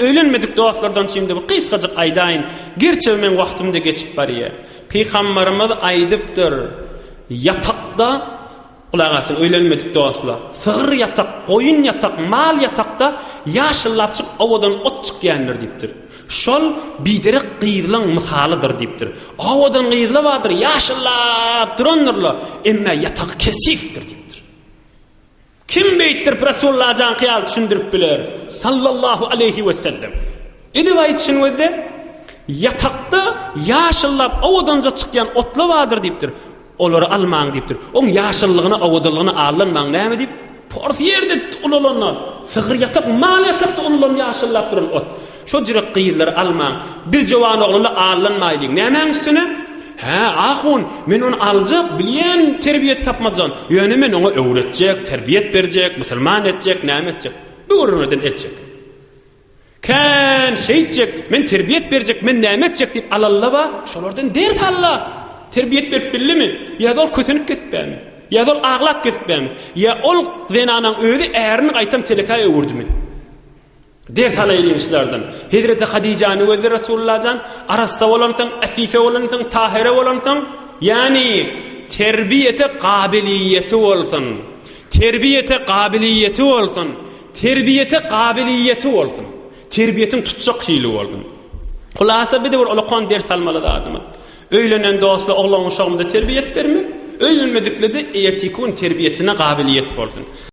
öýlenmedik dostlardan çimde bu kysgaçyk aýdaýyn. Gerçi men wagtymda geçip barýar. Peýgamberimiz aýdypdyr. Yatakda kulak asın öýlenmedik dostlar. Sığır yatak, koyun yatak, mal yatakda ýaşyllap çyk awadan ot çykýandyr diýipdir. Şol biderek gyýdylan misalydyr diýipdir. Awadan gyýdylawadyr, ýaşyllap durandyr, emma yatak kesifdir diýipdir. Kim beýtdir Rasulullah jan kyal düşündirip biler sallallahu aleyhi ve sellem. Edi aýtşyň wezde yatakda ýaşyllap awadanca çykýan otlawadyr diýipdir. Olary almaň diýipdir. Oň ýaşyllygyny, awadylygyny allanmaň näme diýip? Porfiyerde ulalanlar. Sığır yatak, mal yatakda ulalan ýaşyllap duran ot. Şo jirek gyýylar almaň. Bir jowan ogluny allanmaýlyk. Näme üstüne? Ha, ahun, men onu aljak, bilýän terbiyet tapmajan. Ýöne men ona öwretjek, terbiyet berjek, musulman etjek, näme etjek? Bu urundan elçek. Kan şeýtjek, men terbiyet berjek, men näme etjek diýip alallaba, şolardan ders alla. Terbiyet berip billimi? Ya da ol kötünük kesipmi? Ya da ol aglak kesipmi? Ya ol zenanın özü ärini gaýtam telekaya öwürdimi? Ders alaýyn işlerden. Hazreti Hadijany we Rasulullah'dan arasta bolansaň, afife bolansaň, tahire bolansaň, yani terbiyete kabiliyeti bolsun. Terbiyete kabiliyeti bolsun. Terbiyete kabiliyeti bolsun. Terbiyetin tutjak hili bolsun. Hulasa bir de bir olaqan ders almaly adamlar. Öýlenen dostlar oglan uşagymda terbiyet bermek, öýlenmedikleri ertikun terbiyetine kabiliyet bolsun.